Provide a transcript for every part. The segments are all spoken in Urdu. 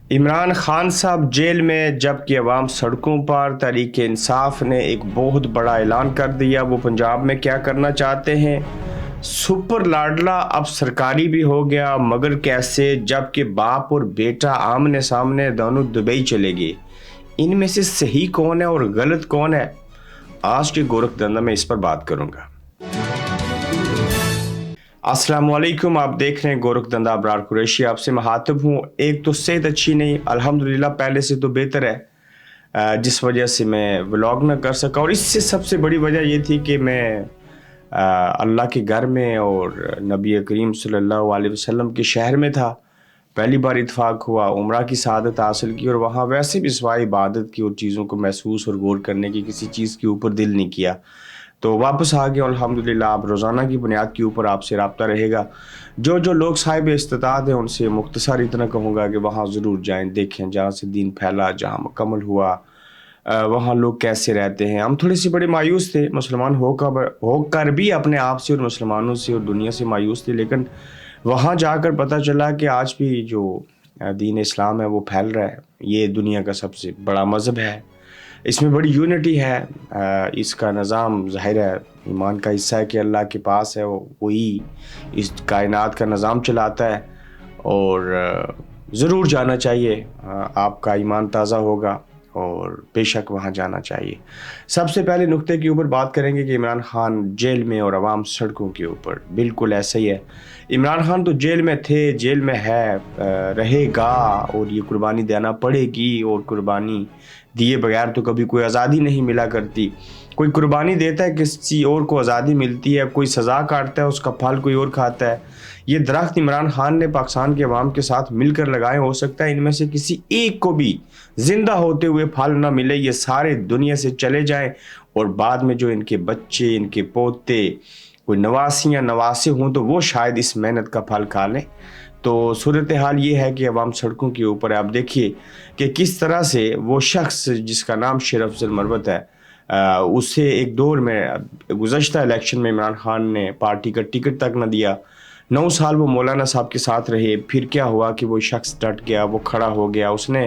عمران خان صاحب جیل میں جبکہ عوام سڑکوں پر۔ تحریک انصاف نے ایک بہت بڑا اعلان کر دیا، وہ پنجاب میں کیا کرنا چاہتے ہیں۔ سپر لاڈلا اب سرکاری بھی ہو گیا، مگر کیسے؟ جبکہ باپ اور بیٹا آمنے سامنے دونوں دبئی چلے گئے۔ ان میں سے صحیح کون ہے اور غلط کون ہے؟ آج کے گورکھ دھندا میں اس پر بات کروں گا۔ السلام علیکم، آپ دیکھ رہے ہیں گورکھ دھندا، ابرار قریشی آپ سے مخاطب ہوں۔ ایک تو صحت اچھی نہیں، الحمدللہ پہلے سے تو بہتر ہے، جس وجہ سے میں ولاگ نہ کر سکا، اور اس سے سب سے بڑی وجہ یہ تھی کہ میں اللہ کے گھر میں اور نبی کریم صلی اللہ علیہ وسلم کے شہر میں تھا۔ پہلی بار اتفاق ہوا، عمرہ کی سعادت حاصل کی، اور وہاں ویسے بھی سوائے عبادت کی اور چیزوں کو محسوس اور غور کرنے کی کسی چیز کے اوپر دل نہیں کیا، تو واپس آ گیا الحمدللہ۔ آپ روزانہ کی بنیاد کے اوپر آپ سے رابطہ رہے گا۔ جو لوگ صاحب استطاعت ہیں ان سے مختصر اتنا کہوں گا کہ وہاں ضرور جائیں، دیکھیں جہاں سے دین پھیلا، جہاں مکمل ہوا، وہاں لوگ کیسے رہتے ہیں۔ ہم تھوڑے سے بڑے مایوس تھے، مسلمان ہو کر بھی اپنے آپ سے اور مسلمانوں سے اور دنیا سے مایوس تھے، لیکن وہاں جا کر پتہ چلا کہ آج بھی جو دین اسلام ہے وہ پھیل رہا ہے۔ یہ دنیا کا سب سے بڑا مذہب ہے، اس میں بڑی یونٹی ہے، اس کا نظام ظاہر ہے ایمان کا حصہ ہے کہ اللہ کے پاس ہے، وہی اس کائنات کا نظام چلاتا ہے، اور ضرور جانا چاہیے۔ آپ کا ایمان تازہ ہوگا اور بے شک وہاں جانا چاہیے۔ سب سے پہلے نقطے کے اوپر بات کریں گے کہ عمران خان جیل میں اور عوام سڑکوں کے اوپر۔ بالکل ایسا ہی ہے، عمران خان تو جیل میں تھے، جیل میں ہے، رہے گا، اور یہ قربانی دینا پڑے گی، اور قربانی دیے بغیر تو کبھی کوئی آزادی نہیں ملا کرتی۔ کوئی قربانی دیتا ہے کسی اور کو آزادی ملتی ہے، کوئی سزا کاٹتا ہے اس کا پھل کوئی اور کھاتا ہے۔ یہ درخت عمران خان نے پاکستان کے عوام کے ساتھ مل کر لگائے، ہو سکتا ہے ان میں سے کسی ایک کو بھی زندہ ہوتے ہوئے پھل نہ ملے، یہ سارے دنیا سے چلے جائیں، اور بعد میں جو ان کے بچے، ان کے پوتے، کوئی نواسیاں نواسے ہوں تو وہ شاید اس محنت کا پھل کھا لیں۔ تو صورتحال یہ ہے کہ عوام سڑکوں کے اوپر ہے۔ آپ دیکھیے کہ کس طرح سے وہ شخص جس کا نام شیر افضل مروت ہے، اسے ایک دور میں گزشتہ الیکشن میں عمران خان نے پارٹی کا ٹکٹ تک نہ دیا۔ 9 سال وہ مولانا صاحب کے ساتھ رہے، پھر کیا ہوا کہ وہ شخص ڈٹ گیا، وہ کھڑا ہو گیا، اس نے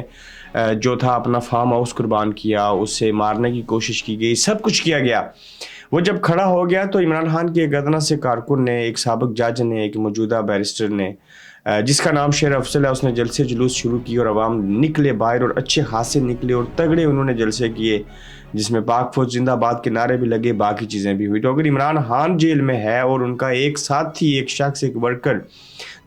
جو تھا اپنا فارم ہاؤس قربان کیا، اسے مارنے کی کوشش کی گئی، سب کچھ کیا گیا۔ وہ جب کھڑا ہو گیا تو عمران خان کے ایک ادنا سے کارکن نے، ایک سابق جج نے، ایک موجودہ بیرسٹر نے، جس کا نام شیر افضل ہے، اس نے جلسے جلوس شروع کی، اور عوام نکلے باہر، اور اچھے خاصے نکلے اور تگڑے انہوں نے جلسے کیے، جس میں پاک فوج زندہ باد کے نعرے بھی لگے، باقی چیزیں بھی ہوئی۔ تو اگر عمران خان جیل میں ہے اور ان کا ایک ساتھی، ایک شخص، ایک ورکر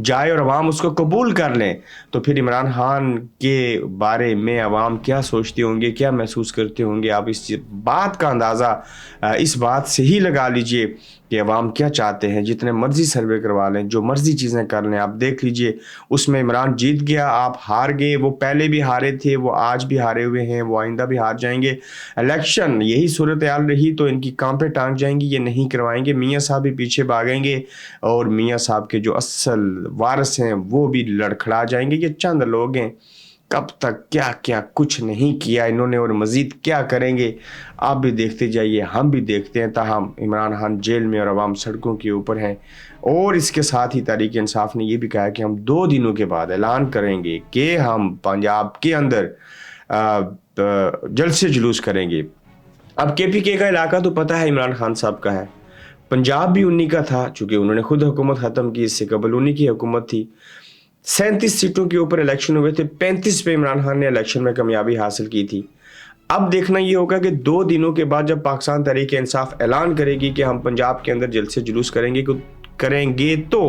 جائے اور عوام اس کو قبول کر لیں، تو پھر عمران خان کے بارے میں عوام کیا سوچتے ہوں گے، کیا محسوس کرتے ہوں گے؟ آپ اس بات کا اندازہ اس بات سے ہی لگا لیجئے کہ عوام کیا چاہتے ہیں۔ جتنے مرضی سروے کروا لیں، جو مرضی چیزیں کر لیں، آپ دیکھ لیجئے اس میں عمران جیت گیا، آپ ہار گئے۔ وہ پہلے بھی ہارے تھے، وہ آج بھی ہارے ہوئے ہیں، وہ آئندہ بھی ہار جائیں گے۔ الیکشن یہی صورتحال رہی تو ان کی کام پہ ٹانگ جائیں گی، یہ نہیں کروائیں گے۔ میاں صاحب بھی پیچھے بھاگیں گے، اور میاں صاحب کے جو اصل وارث ہیں وہ بھی لڑکھڑا جائیں گے۔ یہ چند لوگ ہیں، کب تک کیا کیا کچھ نہیں کیا انہوں نے، اور مزید کیا کریں گے آپ بھی دیکھتے جائیے، ہم بھی دیکھتے ہیں۔ تاہم عمران خان جیل میں اور عوام سڑکوں کے اوپر ہیں، اور اس کے ساتھ ہی تحریک انصاف نے یہ بھی کہا کہ ہم 2 دنوں کے بعد اعلان کریں گے کہ ہم پنجاب کے اندر جلسے جلوس کریں گے۔ اب کے پی کے کا علاقہ تو پتہ ہے عمران خان صاحب کا ہے، پنجاب بھی انہی کا تھا، چونکہ انہوں نے خود حکومت ختم کی، اس سے قبل انہی کی حکومت تھی۔ 37 سیٹوں کے اوپر الیکشن ہوئے تھے، 35 پہ عمران خان نے الیکشن میں کامیابی حاصل کی تھی۔ اب دیکھنا یہ ہوگا کہ 2 دنوں کے بعد جب پاکستان تحریک انصاف اعلان کرے گی کہ ہم پنجاب کے اندر جلسے جلوس کریں گے، تو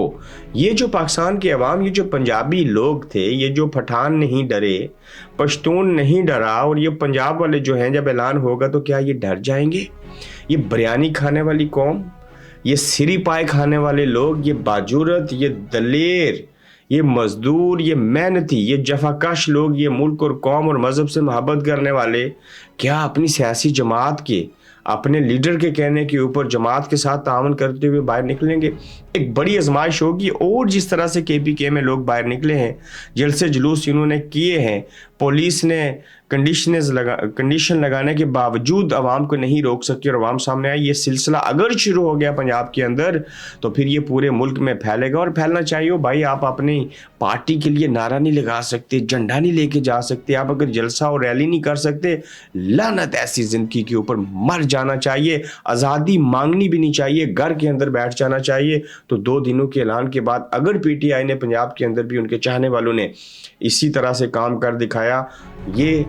یہ جو پاکستان کے عوام، یہ جو پنجابی لوگ تھے، یہ جو پٹھان نہیں ڈرے، پشتون نہیں ڈرا، اور یہ پنجاب والے جو ہیں، جب اعلان ہوگا تو کیا یہ ڈر جائیں گے؟ یہ بریانی کھانے والی قوم، یہ سری پائے کھانے والے لوگ، یہ باجورت، یہ دلیر، یہ مزدور، یہ محنتی، یہ جفاکش لوگ، یہ ملک اور قوم اور مذہب سے محبت کرنے والے، کیا اپنی سیاسی جماعت کے، اپنے لیڈر کے کہنے کے اوپر جماعت کے ساتھ تعاون کرتے ہوئے باہر نکلیں گے؟ ایک بڑی آزمائش ہوگی. اور جس طرح سے KPK میں لوگ باہر نکلے ہیں, جلسے جلوس انہوں نے کیے ہیں, پولیس نے کنڈیشن لگانے کے باوجود عوام کو نہیں روک سکی اور عوام سامنے آئی. یہ سلسلہ اگر شروع ہو گیا پنجاب کے اندر تو پھر یہ پورے ملک میں پھیلے گا, اور پھیلنا چاہیے. بھائی آپ اپنی پارٹی کے لیے نعرہ نہیں لگا سکتے, جھنڈا نہیں لے کے جا سکتے, آپ اگر جلسہ اور ریلی نہیں کر سکتے, لعنت ایسی زندگی کے اوپر, مر جانا چاہیے. آزادی مانگنی بھی نہیں چاہیے, گھر کے اندر بیٹھ جانا چاہیے. تو 2 دنوں کے اعلان کے بعد اگر PTI نے پنجاب کے اندر بھی ان کے چاہنے والوں نے اسی طرح سے کام کر دکھایا, یہ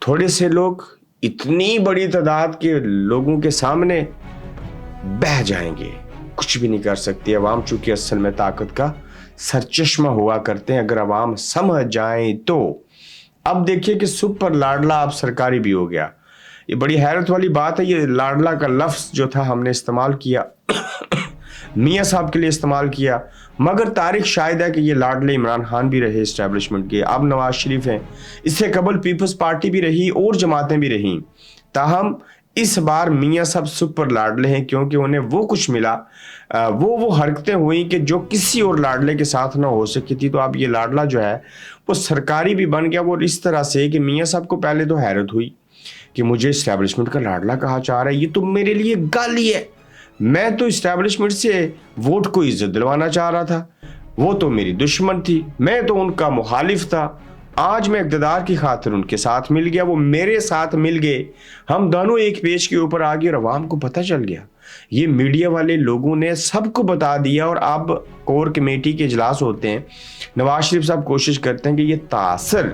تھوڑے سے لوگ اتنی بڑی تعداد کے لوگوں کے سامنے بہہ جائیں گے, کچھ بھی نہیں کر سکتے. عوام چونکہ اصل میں طاقت کا سرچشمہ ہوا کرتے ہیں, اگر عوام سمجھ جائیں تو. اب دیکھیے کہ سپر لاڈلا اب سرکاری بھی ہو گیا. یہ بڑی حیرت والی بات ہے. یہ لاڈلا کا لفظ جو تھا ہم نے استعمال کیا, میاں صاحب کے لیے استعمال کیا, مگر تاریخ شاہد ہے کہ یہ لاڈلے عمران خان بھی رہے اسٹیبلشمنٹ کے, اب نواز شریف ہیں, اس سے قبل پیپلز پارٹی بھی رہی اور جماعتیں بھی رہیں. تاہم اس بار میاں صاحب سپر لاڈلے ہیں, کیونکہ انہیں وہ کچھ ملا, وہ حرکتیں ہوئیں کہ جو کسی اور لاڈلے کے ساتھ نہ ہو سکی تھی. تو اب یہ لاڈلا جو ہے وہ سرکاری بھی بن گیا. وہ اس طرح سے کہ میاں صاحب کو پہلے تو حیرت ہوئی کہ مجھے اسٹیبلشمنٹ کا لاڈلا کہا چاہ رہا ہے, یہ تو میرے لیے گالی ہے. میں تو اسٹیبلشمنٹ سے ووٹ کو عزت دلوانا چاہ رہا تھا, وہ تو میری دشمن تھی, میں تو ان کا مخالف تھا. آج میں اقتدار کی خاطر ان کے ساتھ مل گیا, وہ میرے ساتھ مل گئے, ہم دونوں ایک پیج کے اوپر آ گئے, اور عوام کو پتہ چل گیا. یہ میڈیا والے لوگوں نے سب کو بتا دیا. اور اب کور کمیٹی کے اجلاس ہوتے ہیں, نواز شریف صاحب کوشش کرتے ہیں کہ یہ تاثر,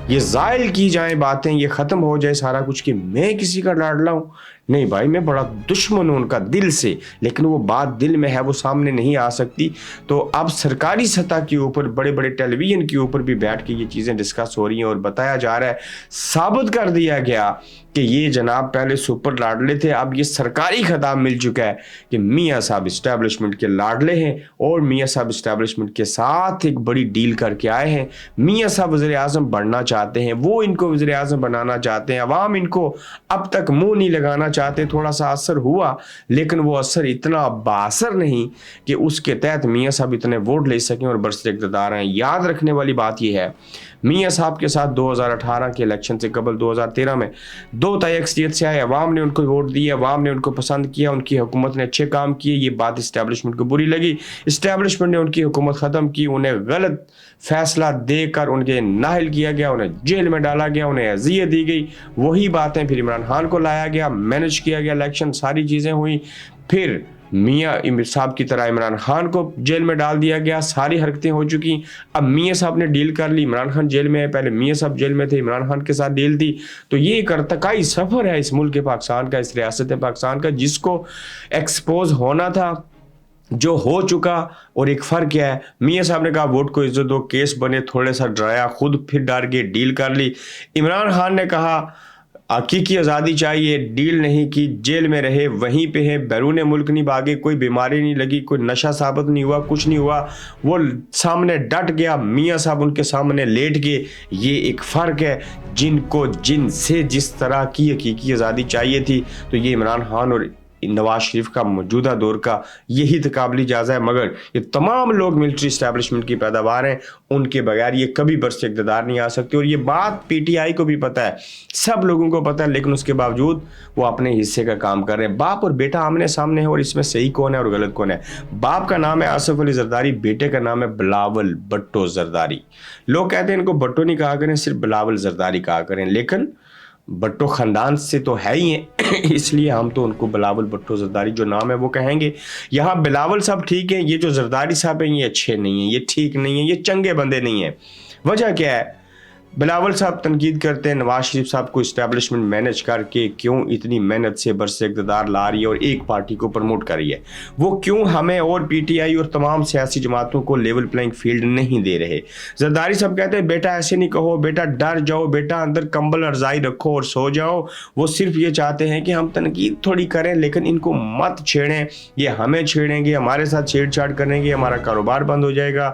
یہ زائل کی جائیں باتیں, یہ ختم ہو جائے سارا کچھ کہ میں کسی کا لاڈلا ہوں. نہیں بھائی, میں بڑا دشمن ہوں ان کا دل سے, لیکن وہ بات دل میں ہے, وہ سامنے نہیں آ سکتی. تو اب سرکاری سطح کے اوپر بڑے بڑے ٹیلی ویژن کے اوپر بھی بیٹھ کے یہ چیزیں ڈسکس ہو رہی ہیں, اور بتایا جا رہا ہے, ثابت کر دیا گیا کہ یہ جناب پہلے سپر لاڈلے تھے, اب یہ سرکاری خطاب مل چکا ہے کہ میاں صاحب اسٹیبلشمنٹ کے لاڈلے ہیں, اور میاں صاحب اسٹیبلشمنٹ کے ساتھ ایک بڑی ڈیل کر کے آئے ہیں. میاں صاحب وزیر اعظم بننا چاہتے ہیں, وہ ان کو وزیر اعظم بنانا چاہتے ہیں. عوام ان کو اب تک منہ نہیں لگانا چاہتے. تھوڑا سا اثر ہوا, لیکن وہ اثر اتنا باثر نہیں کہ اس کے تحت میاں صاحب اتنے ووٹ لے سکیں اور برسر اقتدار ہیں. یاد رکھنے والی بات یہ ہے, میاں صاحب کے ساتھ 2018 کے الیکشن سے قبل 2013 میں 2 تائیں اکثریت سے آئے, عوام نے ان کو ووٹ دیے, عوام نے ان کو پسند کیا, ان کی حکومت نے اچھے کام کیے. یہ بات اسٹیبلشمنٹ کو بری لگی, اسٹیبلشمنٹ نے ان کی حکومت ختم کی, انہیں غلط فیصلہ دے کر ان کے نااہل کیا گیا, انہیں جیل میں ڈالا گیا, انہیں اذیت دی گئی. وہی باتیں پھر عمران خان کو لایا گیا, مینج کیا گیا الیکشن, ساری چیزیں ہوئی. پھر میاں صاحب کی طرح عمران خان کو جیل میں ڈال دیا گیا, ساری حرکتیں ہو چکی. اب میاں صاحب نے ڈیل کر لی, عمران خان جیل میں ہے, پہلے میاں صاحب جیل میں تھے, عمران خان کے ساتھ ڈیل تھی. تو یہ ایک ارتقائی سفر ہے اس ملک پاکستان کا, اس ریاست پاکستان کا, جس کو ایکسپوز ہونا تھا, جو ہو چکا. اور ایک فرق کیا ہے, میاں صاحب نے کہا ووٹ کو عزت دو, کیس بنے, تھوڑے سا ڈرایا, خود پھر ڈر گئے, ڈیل کر لی. عمران خان نے کہا حقیقی آزادی چاہیے, ڈیل نہیں کی, جیل میں رہے, وہیں پہ ہیں, بیرون ملک نہیں بھاگے, کوئی بیماری نہیں لگی, کوئی نشہ ثابت نہیں ہوا, کچھ نہیں ہوا, وہ سامنے ڈٹ گیا. میاں صاحب ان کے سامنے لیٹ گئے. یہ ایک فرق ہے, جن کو جن سے جس طرح کی حقیقی آزادی چاہیے تھی. تو یہ عمران خان اور نواز شریف کا موجودہ دور کا یہی تقابلی جائزہ ہے. مگر یہ تمام لوگ ملٹری اسٹیبلشمنٹ کی پیداوار ہیں, ان کے بغیر یہ کبھی برس اقتدار نہیں آ سکتے. اور یہ بات PTI کو بھی پتہ ہے, سب لوگوں کو پتہ ہے, لیکن اس کے باوجود وہ اپنے حصے کا کام کر رہے ہیں. باپ اور بیٹا آمنے سامنے ہے, اور اس میں صحیح کون ہے اور غلط کون ہے. باپ کا نام ہے آصف علی زرداری, بیٹے کا نام ہے بلاول بھٹو زرداری. لوگ کہتے ہیں ان کو بھٹو نہیں کہا کریں, صرف بلاول زرداری کہا کریں, لیکن بھٹو خاندان سے تو ہے ہی ہیں, اس لیے ہم تو ان کو بلاول بھٹو زرداری جو نام ہے وہ کہیں گے. یہاں بلاول صاحب ٹھیک ہیں, یہ جو زرداری صاحب ہیں یہ اچھے نہیں ہیں, یہ ٹھیک نہیں ہیں, یہ چنگے بندے نہیں ہیں. وجہ کیا ہے, بلاول صاحب تنقید کرتے ہیں نواز شریف صاحب کو اسٹیبلشمنٹ مینج کر کے کیوں اتنی محنت سے برس اقتدار لا رہی ہے اور ایک پارٹی کو پروموٹ کر رہی ہے, وہ کیوں ہمیں اور PTI اور تمام سیاسی جماعتوں کو لیول پلینگ فیلڈ نہیں دے رہے. زرداری صاحب کہتے ہیں بیٹا ایسے نہیں کہو, بیٹا ڈر جاؤ, بیٹا اندر کمبل ارزائی رکھو اور سو جاؤ. وہ صرف یہ چاہتے ہیں کہ ہم تنقید تھوڑی کریں, لیکن ان کو مت چھیڑیں, یہ ہمیں چھیڑیں گے, ہمارے ساتھ چھیڑ چھاڑ کریں گے, ہمارا کاروبار بند ہو جائے گا,